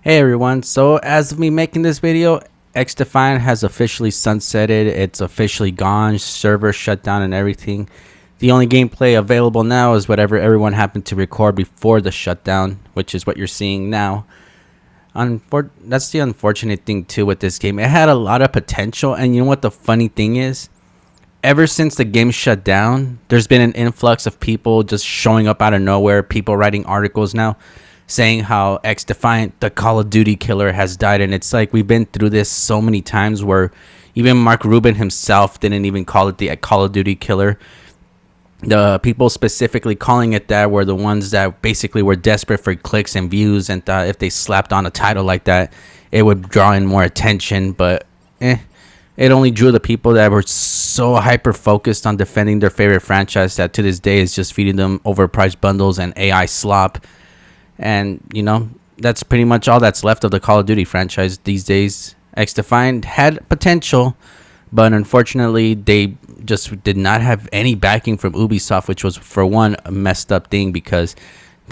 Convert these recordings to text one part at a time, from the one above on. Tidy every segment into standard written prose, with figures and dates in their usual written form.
Hey everyone, so as of me making this video, XDefiant has officially sunsetted. It's officially gone, server shut down and everything. The only gameplay available now is whatever everyone happened to record before the shutdown, which is what you're seeing now. That's the unfortunate thing too with this game. It had a lot of potential, and you know what the funny thing is? Ever since the game shut down, there's been an influx of people just showing up out of nowhere, people writing articles now saying how XDefiant, the Call of Duty killer, has died. And it's like we've been through this so many times where even Mark Rubin himself didn't even call it the Call of Duty killer. The people specifically calling it that were the ones that basically were desperate for clicks and views and thought if they slapped on a title like that, it would draw in more attention. But it only drew the people that were so hyper focused on defending their favorite franchise that to this day is just feeding them overpriced bundles and AI slop. And, you know, that's pretty much all that's left of the Call of Duty franchise these days. XDefiant had potential, but unfortunately, they just did not have any backing from Ubisoft, which was, for one, a messed up thing because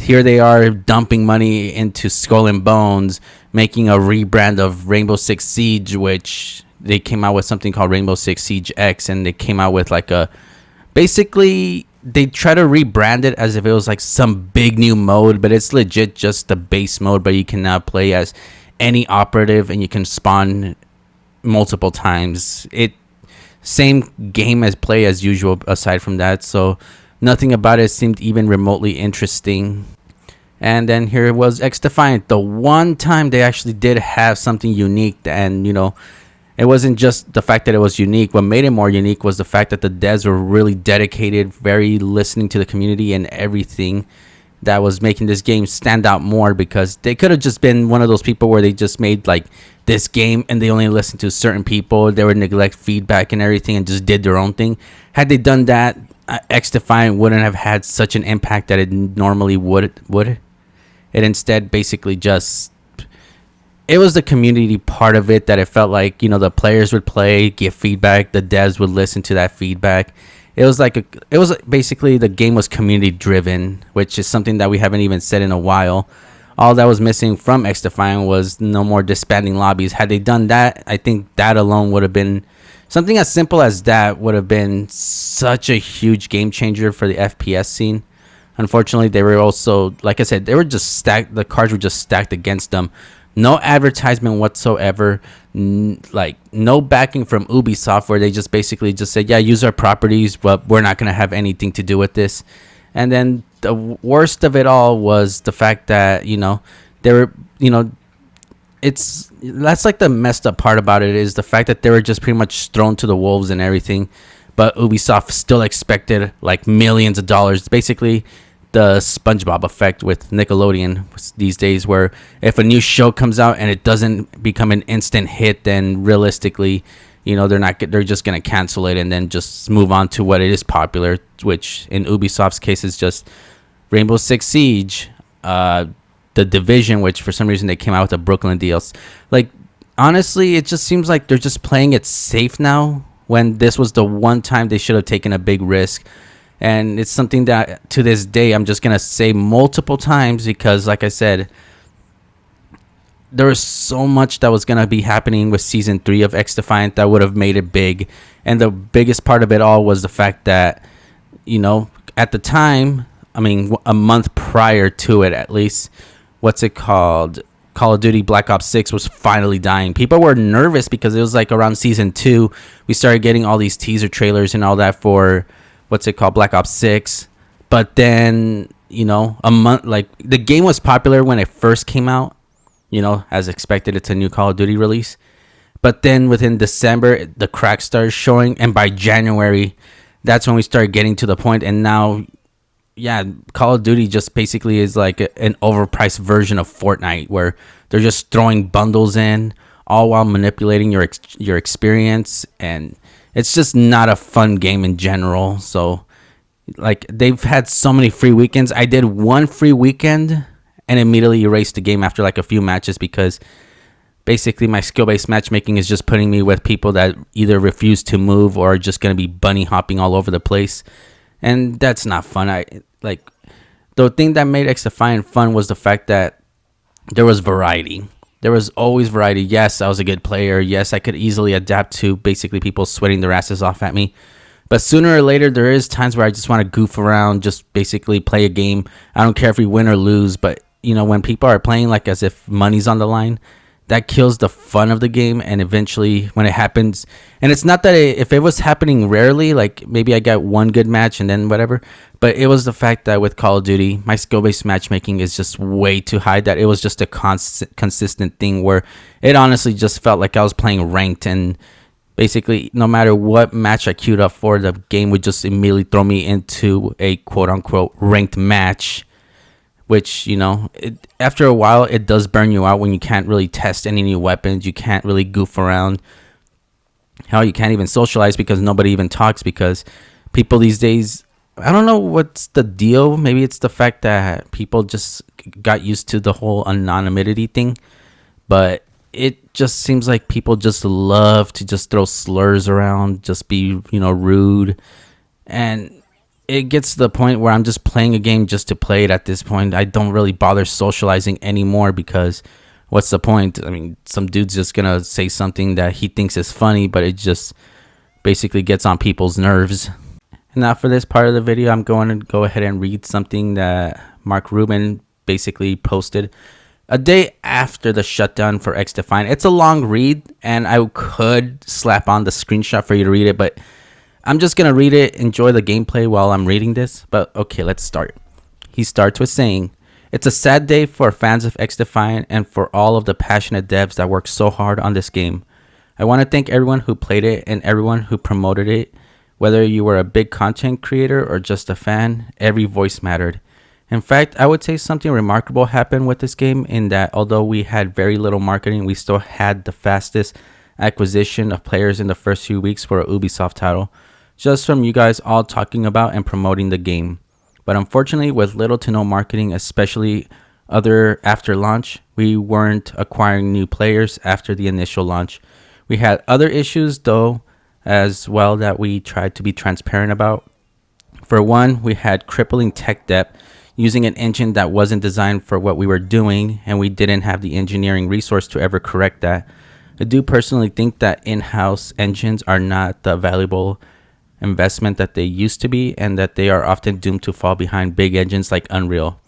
here they are dumping money into Skull and Bones, making a rebrand of Rainbow Six Siege, which they came out with something called Rainbow Six Siege X, and they came out with like a... Basically, they try to rebrand it as if it was like some big new mode, but it's legit just the base mode, but you can now play as any operative and you can spawn multiple times. Same game as play as usual aside from that, so nothing about it seemed even remotely interesting. And then here was XDefiant, the one time they actually did have something unique. And you know, it wasn't just the fact that it was unique. What made it more unique was the fact that the devs were really dedicated, very listening to the community and everything that was making this game stand out more, because they could have just been one of those people where they just made like this game and they only listened to certain people. They would neglect feedback and everything and just did their own thing. Had they done that, XDefiant wouldn't have had such an impact that it normally would. It instead basically just... It was the community part of it that it felt like, you know, the players would play, give feedback, the devs would listen to that feedback. It was basically the game was community driven, which is something that we haven't even said in a while. All that was missing from XDefiant was no more disbanding lobbies. Had they done that, I think that alone would have been something as simple as that would have been such a huge game changer for the FPS scene. Unfortunately, they were also, like I said, they were just stacked. The cards were just stacked against them. No advertisement whatsoever, like no backing from Ubisoft, where they just basically just said, yeah, use our properties, but we're not going to have anything to do with this. And then the worst of it all was the fact that, you know, they were, you know, that's like the messed up part about it, is the fact that they were just pretty much thrown to the wolves and everything. But Ubisoft still expected like millions of dollars. Basically, the SpongeBob effect with Nickelodeon these days, where if a new show comes out and it doesn't become an instant hit, then realistically, you know, they're just going to cancel it and then just move on to what it is popular, which in Ubisoft's case is just Rainbow Six Siege, The Division, which for some reason they came out with a Brooklyn DLC. Like, honestly, it just seems like they're just playing it safe now, when this was the one time they should have taken a big risk. And it's something that to this day I'm just going to say multiple times, because like I said, there was so much that was going to be happening with season 3 of XDefiant that would have made it big. And the biggest part of it all was the fact that, you know, at the time, I mean, a month prior to it at least, Call of Duty Black Ops 6 was finally dying. People were nervous because it was like around season 2 we started getting all these teaser trailers and all that for Black Ops 6. But then, you know, a month, like, the game was popular when it first came out, you know, as expected. It's a new Call of Duty release. But then within December, the cracks started showing, and by January, that's when we started getting to the point. And now, yeah, Call of Duty just basically is like an overpriced version of Fortnite, where they're just throwing bundles in, all while manipulating your experience, and it's just not a fun game in general. So, like, they've had so many free weekends. I did one free weekend and immediately erased the game after like a few matches, because basically my skill-based matchmaking is just putting me with people that either refuse to move or are just going to be bunny hopping all over the place. And that's not fun. The thing that made XDefiant fun was the fact that there was variety. There was always variety. Yes, I was a good player. Yes, I could easily adapt to basically people sweating their asses off at me. But sooner or later, there is times where I just want to goof around, just basically play a game. I don't care if we win or lose, but when people are playing like as if money's on the line, that kills the fun of the game. And eventually, when it happens, and it's not that if it was happening rarely, like maybe I got one good match and then whatever, but it was the fact that with Call of Duty, my skill-based matchmaking is just way too high that it was just a consistent thing where it honestly just felt like I was playing ranked, and basically no matter what match I queued up for, the game would just immediately throw me into a quote-unquote ranked match, which after a while it does burn you out when you can't really test any new weapons. You can't really goof around. Hell, you can't even socialize because nobody even talks, because people these days, I don't know what's the deal. Maybe it's the fact that people just got used to the whole anonymity thing, but it just seems like people just love to just throw slurs around, just be rude, and it gets to the point where I'm just playing a game just to play it at this point. I don't really bother socializing anymore, because what's the point? I mean, some dude's just gonna say something that he thinks is funny, but it just basically gets on people's nerves. And now for this part of the video, I'm going to go ahead and read something that Mark Rubin basically posted a day after the shutdown for XDefiant. It's a long read, and I could slap on the screenshot for you to read it, but I'm just going to read it, enjoy the gameplay while I'm reading this. But okay, let's start. He starts with saying, "It's a sad day for fans of XDefiant and for all of the passionate devs that worked so hard on this game. I want to thank everyone who played it and everyone who promoted it. Whether you were a big content creator or just a fan, every voice mattered. In fact, I would say something remarkable happened with this game in that although we had very little marketing, we still had the fastest acquisition of players in the first few weeks for a Ubisoft title, just from you guys all talking about and promoting the game. But unfortunately, with little to no marketing, especially after launch, we weren't acquiring new players after the initial launch. We had other issues though as well that we tried to be transparent about. For one, we had crippling tech debt, using an engine that wasn't designed for what we were doing, and we didn't have the engineering resource to ever correct that. I do personally think that in-house engines are not the valuable investment that they used to be, and that they are often doomed to fall behind big engines like Unreal.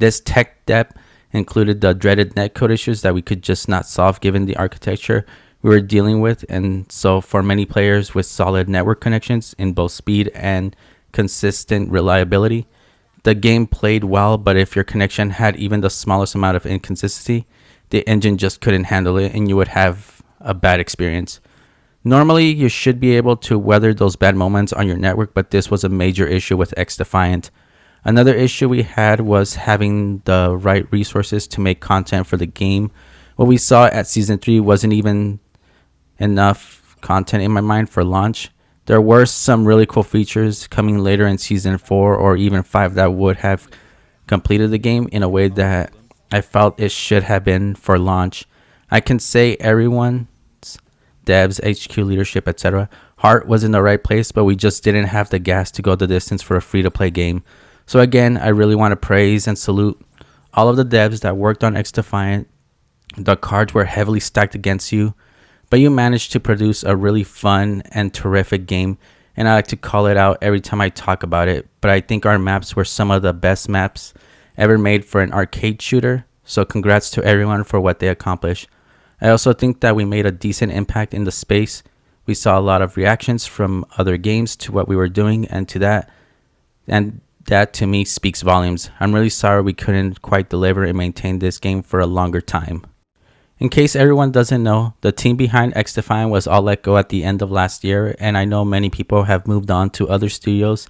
This tech debt included the dreaded netcode issues that we could just not solve given the architecture we were dealing with, and so for many players with solid network connections in both speed and consistent reliability, the game played well, but if your connection had even the smallest amount of inconsistency, the engine just couldn't handle it and you would have a bad experience. Normally, you should be able to weather those bad moments on your network, but this was a major issue with XDefiant. Another issue we had was having the right resources to make content for the game. What we saw at Season 3 wasn't even enough content in my mind for launch. There were some really cool features coming later in Season 4 or even 5 that would have completed the game in a way that I felt it should have been for launch. I can say everyone's, devs, HQ leadership, etc., heart was in the right place, but we just didn't have the gas to go the distance for a free-to-play game. So again, I really want to praise and salute all of the devs that worked on XDefiant. The cards were heavily stacked against you, but you managed to produce a really fun and terrific game, and I like to call it out every time I talk about it, but I think our maps were some of the best maps ever made for an arcade shooter, so congrats to everyone for what they accomplished. I also think that we made a decent impact in the space. We saw a lot of reactions from other games to what we were doing, and that to me speaks volumes. I'm really sorry we couldn't quite deliver and maintain this game for a longer time. In case everyone doesn't know, the team behind XDefiant was all let go at the end of last year, and I know many people have moved on to other studios,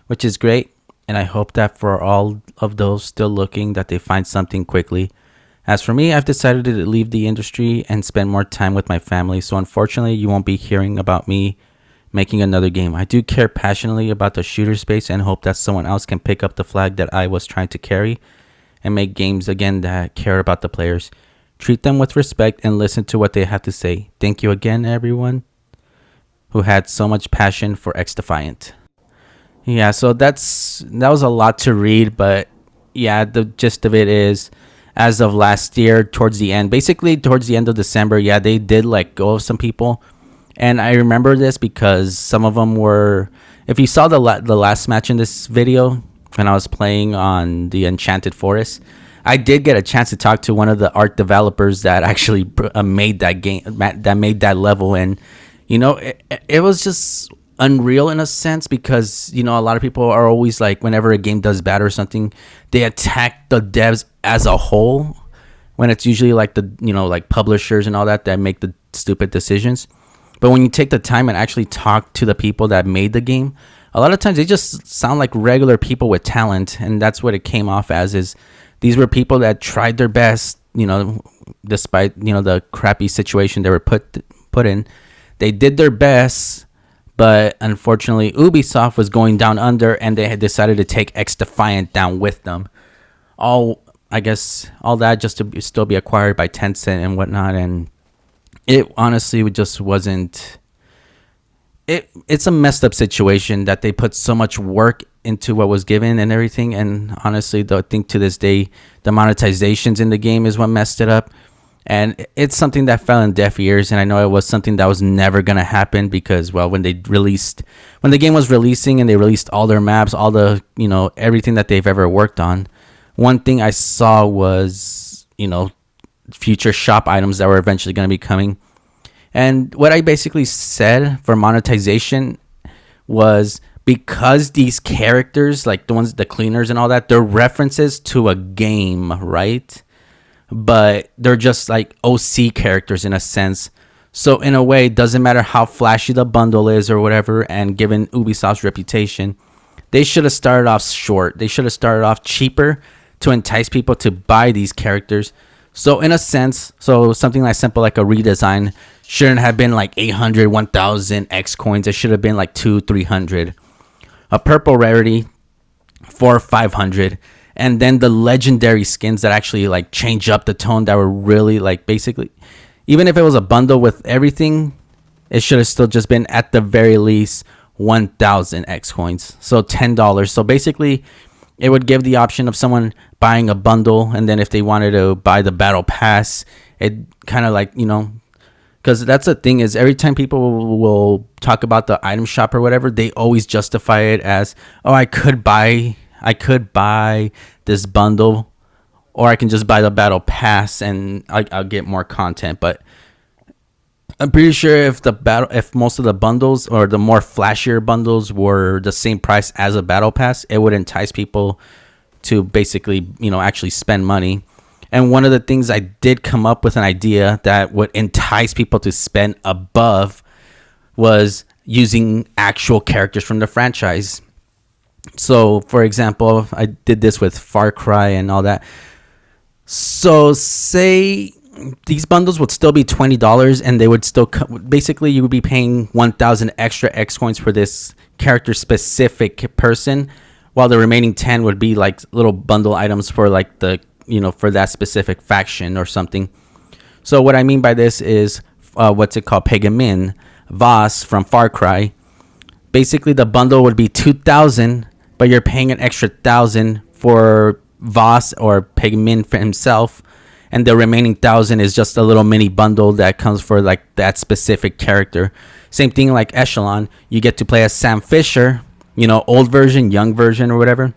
which is great, and I hope that for all of those still looking that they find something quickly. As for me, I've decided to leave the industry and spend more time with my family, so unfortunately you won't be hearing about me making another game. I do care passionately about the shooter space and hope that someone else can pick up the flag that I was trying to carry and make games again that care about the players. Treat them with respect and listen to what they have to say. Thank you again, everyone who had so much passion for XDefiant. Yeah, so that was a lot to read, but yeah, the gist of it is as of last year, towards the end, basically towards the end of December, yeah, they did let go of some people. And I remember this because some of them were. If you saw the last match in this video when I was playing on the Enchanted Forest, I did get a chance to talk to one of the art developers that actually made that game, that made that level, and it was just unreal in a sense because a lot of people are always like, whenever a game does bad or something, they attack the devs as a whole, when it's usually like the like publishers and all that make the stupid decisions. But when you take the time and actually talk to the people that made the game, a lot of times they just sound like regular people with talent, and that's what it came off as. Is these were people that tried their best, despite the crappy situation they were put in. They did their best, but unfortunately Ubisoft was going down under, and they had decided to take XDefiant down with them. I guess all that just to still be acquired by Tencent and whatnot, and it honestly just wasn't. It's a messed up situation that they put so much work into what was given and everything. And honestly, I think to this day, the monetizations in the game is what messed it up. And it's something that fell in deaf ears. And I know it was something that was never going to happen because, well, when the game was releasing and they released all their maps, all the, everything that they've ever worked on, one thing I saw was, future shop items that were eventually going to be coming. And what I basically said for monetization was, because these characters, like the cleaners and all that, they're references to a game, right? But they're just like OC characters in a sense. So in a way, it doesn't matter how flashy the bundle is or whatever, and given Ubisoft's reputation, they should have started off short. They should have started off cheaper to entice people to buy these characters. So in a sense, something like simple like a redesign shouldn't have been like 800, 1000 X coins. It should have been like 200-300. A purple rarity for 500. And then the legendary skins that actually like change up the tone, that were really like, basically, even if it was a bundle with everything, it should have still just been at the very least 1000 X coins. So $10. So basically, it would give the option of someone buying a bundle, and then if they wanted to buy the battle pass, it kind of like, because that's the thing, is every time people will talk about the item shop or whatever, they always justify it as, oh, I could buy this bundle, or I can just buy the battle pass and I'll get more content. But I'm pretty sure if most of the bundles or the more flashier bundles were the same price as a battle pass, it would entice people to basically, actually spend money. And one of the things I did come up with an idea that would entice people to spend above was using actual characters from the franchise. So, for example, I did this with Far Cry and all that. So, say these bundles would still be $20, and they would still basically, you would be paying 1000 extra X coins for this character specific person, while the remaining 10 would be like little bundle items for like the, for that specific faction or something. So what I mean by this is what's it called, Pegamin Voss from Far Cry. Basically, the bundle would be 2000, but you're paying an extra 1000 for Voss or Pegamin for himself, and the remaining 1000 is just a little mini bundle that comes for like that specific character. Same thing like Echelon, you get to play as Sam Fisher, old version, young version, or whatever,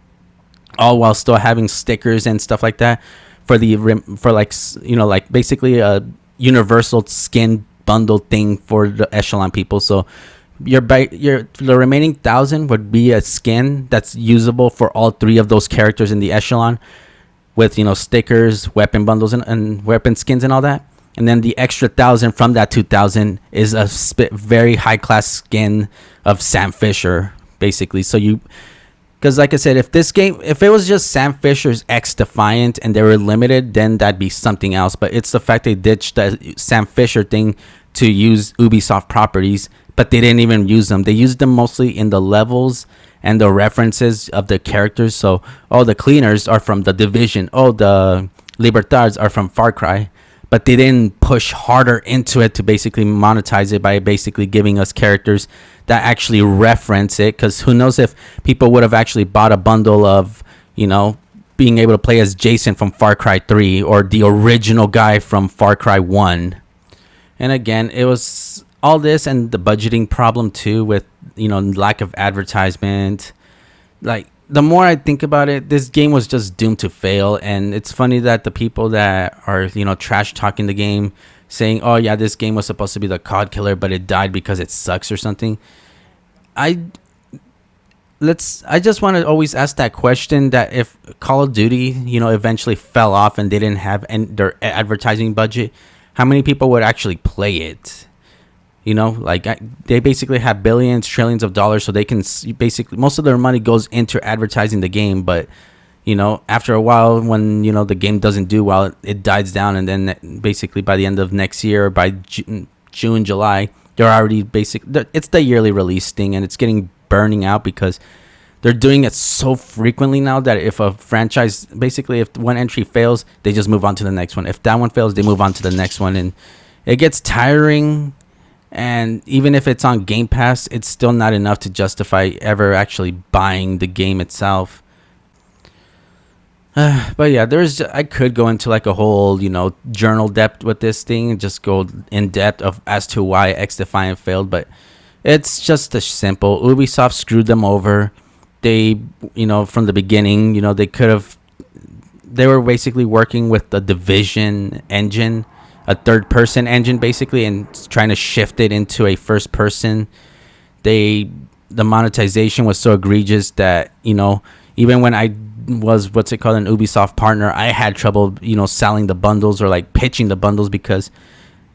all while still having stickers and stuff like that for like basically a universal skin bundle thing for the Echelon people. So the remaining 1000 would be a skin that's usable for all three of those characters in the Echelon, with stickers, weapon bundles, and weapon skins and all that. And then the extra 1000 from that 2000 is a very high class skin of Sam Fisher, basically. So because like I said, if it was just Sam Fisher's XDefiant and they were limited, then that'd be something else. But it's the fact they ditched the Sam Fisher thing to use Ubisoft properties, but they didn't even use them. They used them mostly in the levels and the references of the characters. So, the cleaners are from The Division. The Libertards are from Far Cry. But they didn't push harder into it to basically monetize it by basically giving us characters that actually reference it. Because who knows if people would have actually bought a bundle of, being able to play as Jason from Far Cry 3 or the original guy from Far Cry 1. And again, it was all this and the budgeting problem too, with lack of advertisement. Like, the more I think about it, this game was just doomed to fail. And it's funny that the people that are trash talking the game, saying, oh yeah, this game was supposed to be the COD killer, but it died because it sucks or something. I just want to always ask that question, that if Call of Duty eventually fell off and they didn't have their advertising budget, how many people would actually play it? They basically have billions, trillions of dollars, so they can basically, most of their money goes into advertising the game. But after a while, when the game doesn't do well, it dies down, and then basically by the end of next year, by June, July, they're already it's the yearly release thing, and it's getting burning out because they're doing it so frequently now that if a franchise, basically if one entry fails, they just move on to the next one. If that one fails, they move on to the next one, and it gets tiring. And even if it's on Game Pass, it's still not enough to justify ever actually buying the game itself. But yeah, I could go into like a whole journal depth with this thing and just go in depth as to why XDefiant failed, but it's just a simple, Ubisoft screwed them over. They from the beginning, they were basically working with the Division engine, a third person engine basically, and trying to shift it into a first person. The monetization was so egregious that even when I was an Ubisoft partner, I had trouble selling the bundles or like pitching the bundles, because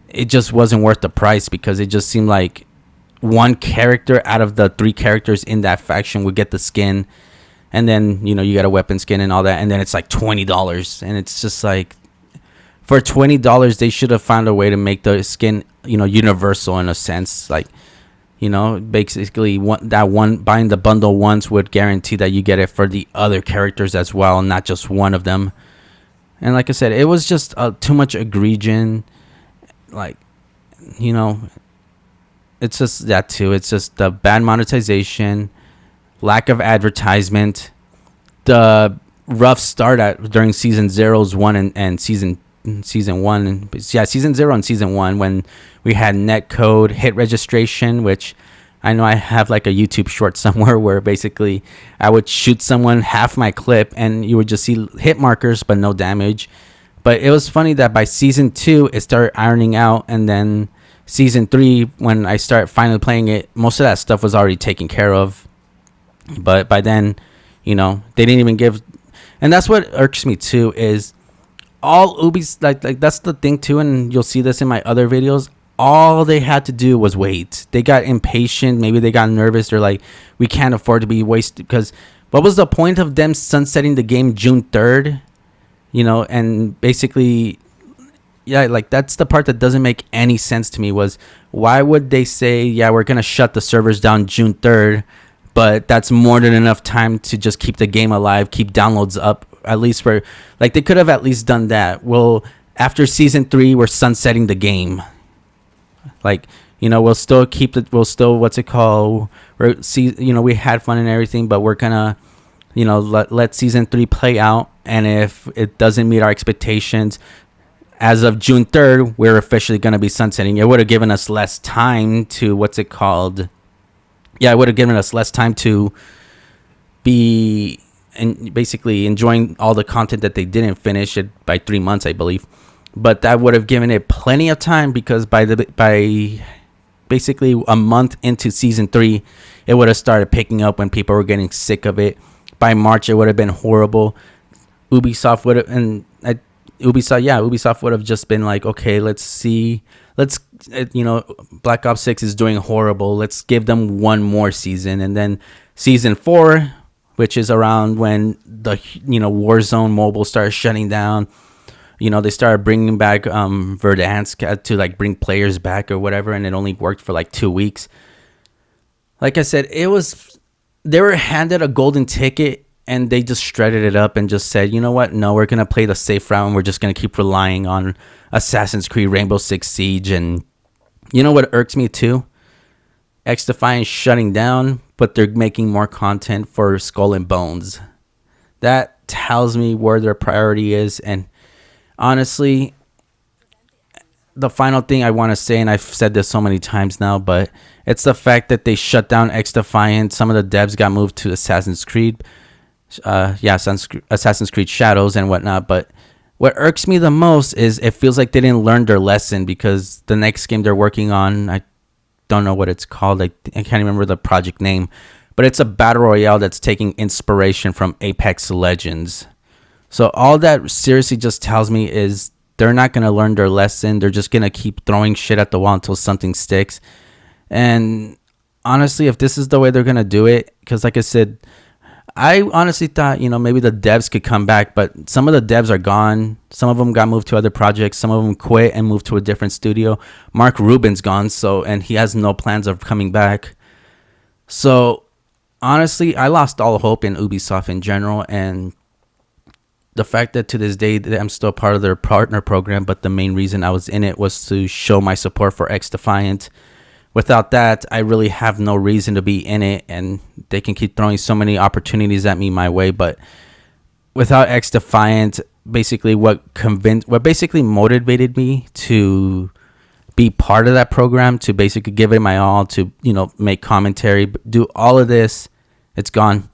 it just wasn't worth the price, because it just seemed like one character out of the 3 characters in that faction would get the skin, and then you got a weapon skin and all that, and then it's like $20, and it's just like, for $20 they should have found a way to make the skin universal in a sense. Like basically buying the bundle once would guarantee that you get it for the other characters as well, not just one of them. And like I said, it was just too much egregion. Like it's just that too. It's just the bad monetization, lack of advertisement, the rough start during season 1 and season 1. Yeah, season 0 and season 1, when we had netcode hit registration, which I know I have like a YouTube short somewhere where basically I would shoot someone half my clip and you would just see hit markers but no damage. But it was funny that by season 2 it started ironing out, and then season 3, when I started finally playing it, most of that stuff was already taken care of. But by then, they didn't even give. And that's what irks me too, is all Ubi's like that's the thing too, and you'll see this in my other videos. All they had to do was wait. They got impatient. Maybe they got nervous. They're like, we can't afford to be wasted, because what was the point of them sunsetting the game June 3rd? And basically, yeah, like that's the part that doesn't make any sense to me, was why would they say, yeah, we're going to shut the servers down June 3rd, but that's more than enough time to just keep the game alive, keep downloads up, at least for, like, they could have at least done that. Well, after season 3, we're sunsetting the game. Like, we'll still keep it, we had fun and everything, but we're gonna, let season 3 play out. And if it doesn't meet our expectations, as of June 3rd, we're officially going to be sunsetting. It would have given us less time to, it would have given us less time to be and basically enjoying all the content that they didn't finish it by 3 months, I believe. But that would have given it plenty of time, because by basically a month into season 3, it would have started picking up when people were getting sick of it. By March, it would have been horrible. Ubisoft would have just been like, okay, Black Ops 6 is doing horrible. Let's give them one more season. And then season 4, which is around when the, Warzone mobile started shutting down. They started bringing back Verdansk to like bring players back or whatever. And it only worked for like 2 weeks. Like I said, they were handed a golden ticket, and they just shredded it up and just said, you know what? No, we're going to play the safe route, and we're just going to keep relying on Assassin's Creed Rainbow Six Siege. And you know what irks me too? XDefiant shutting down, but they're making more content for Skull and Bones. That tells me where their priority is. And honestly, the final thing I want to say, and I've said this so many times now, but it's the fact that they shut down XDefiant. Some of the devs got moved to Assassin's Creed, Assassin's Creed Shadows and whatnot. But what irks me the most is it feels like they didn't learn their lesson, because the next game they're working on, I don't know what it's called. I can't remember the project name, but it's a battle royale that's taking inspiration from Apex Legends. So all that seriously just tells me is they're not going to learn their lesson. They're just going to keep throwing shit at the wall until something sticks. And honestly, if this is the way they're going to do it, because like I said, I honestly thought, maybe the devs could come back, but some of the devs are gone. Some of them got moved to other projects. Some of them quit and moved to a different studio. Mark Rubin's gone, and he has no plans of coming back. So honestly, I lost all hope in Ubisoft in general, and the fact that to this day that I'm still part of their partner program, but the main reason I was in it was to show my support for XDefiant. Without that, I really have no reason to be in it, and they can keep throwing so many opportunities at me my way. But without XDefiant, basically what basically motivated me to be part of that program, to basically give it my all, to make commentary, do all of this, it's gone.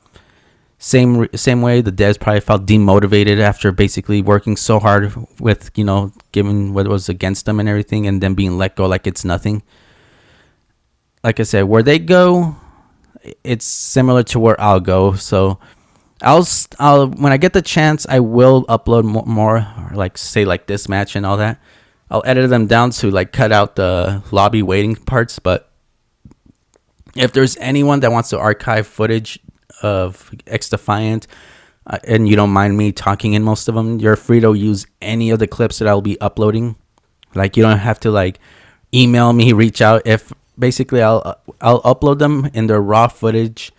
Same way the devs probably felt demotivated after basically working so hard with, given what was against them and everything, and then being let go like it's nothing. Like I said, where they go, it's similar to where I'll go. So I'll when I get the chance, I will upload more, like say like this match and all that. I'll edit them down to like cut out the lobby waiting parts. But if there's anyone that wants to archive footage of XDefiant, and you don't mind me talking in most of them, you're free to use any of the clips that I'll be uploading. Like, you don't have to like email me, reach out. If basically I'll upload them in their raw footage,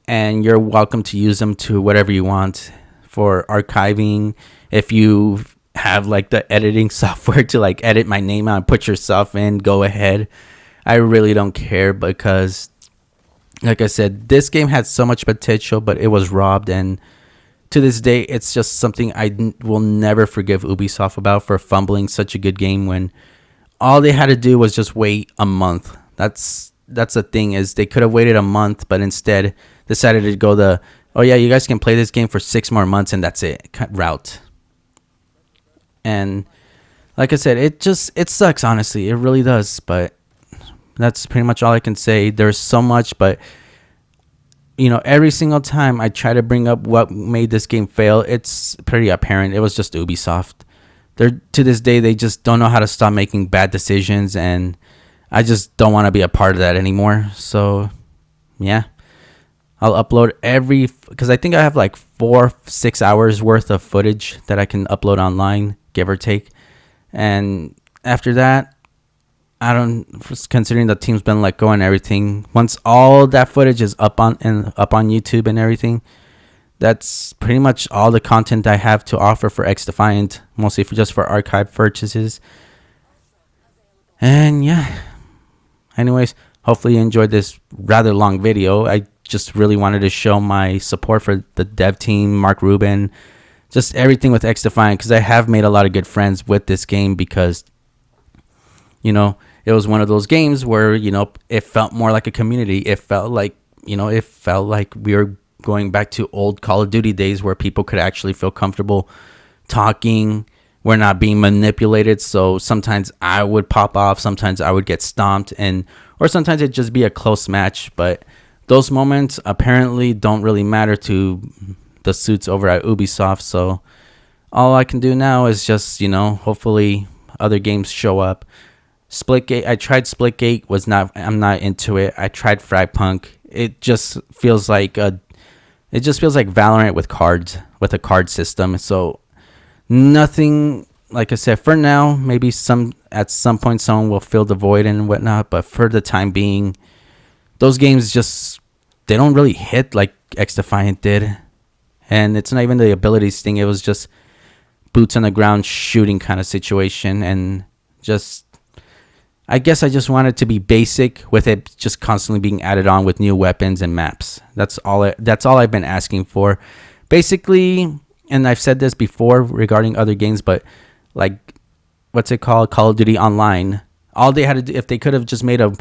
and you're welcome to use them to whatever you want for archiving. If you have like the editing software to like edit my name out and put yourself in, go ahead. I really don't care, because like I said, this game had so much potential, but it was robbed. And to this day, it's just something I will never forgive Ubisoft about, for fumbling such a good game when all they had to do was just wait a month. That's the thing, is they could have waited a month, but instead decided to go oh yeah, you guys can play this game for 6 more months and that's it route. And like I said, it sucks, honestly. It really does. But that's pretty much all I can say. There's so much, but every single time I try to bring up what made this game fail, it's pretty apparent. It was just Ubisoft. To this day, they just don't know how to stop making bad decisions, and I just don't want to be a part of that anymore. So yeah, I'll upload because I think I have like 4-6 hours worth of footage that I can upload online, give or take. And after that, considering the team's been let go and everything, once all that footage is up on YouTube and everything, that's pretty much all the content I have to offer for XDefiant, mostly just for archive purchases. And yeah, anyways, hopefully you enjoyed this rather long video. I just really wanted to show my support for the dev team, Mark Rubin, just everything with XDefiant, because I have made a lot of good friends with this game, because it was one of those games where, it felt more like a community. It felt like we were going back to old Call of Duty days, where people could actually feel comfortable talking. We're not being manipulated. So sometimes I would pop off, sometimes I would get stomped, or sometimes it'd just be a close match. But those moments apparently don't really matter to the suits over at Ubisoft. So all I can do now is just, hopefully other games show up. Splitgate, I tried Splitgate, I'm not into it. I tried Fragpunk. It just feels like Valorant with cards, with a card system. So nothing, like I said, for now, maybe at some point someone will fill the void and whatnot, but for the time being, those games they don't really hit like XDefiant did. And it's not even the abilities thing. It was just boots on the ground shooting kind of situation. And I guess I just wanted to be basic with it, just constantly being added on with new weapons and maps. That's all I've been asking for. Basically, and I've said this before regarding other games, but like, what's it called? Call of Duty Online. All they had to do, if they could have just made a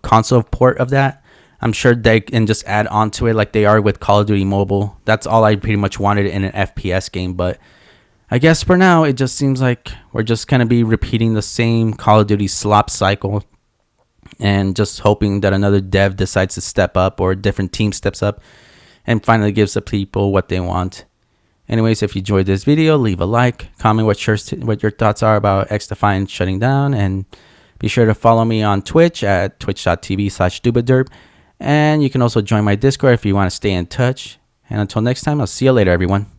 console port of that, I'm sure they can just add on to it like they are with Call of Duty Mobile. That's all I pretty much wanted in an FPS game. But I guess for now, it just seems like we're just going to be repeating the same Call of Duty slop cycle and just hoping that another dev decides to step up or a different team steps up and finally gives the people what they want. Anyways, if you enjoyed this video, leave a like, comment what your thoughts are about XDefiant shutting down, and be sure to follow me on Twitch at twitch.tv/dubaderp. And you can also join my Discord if you want to stay in touch. And until next time, I'll see you later, everyone.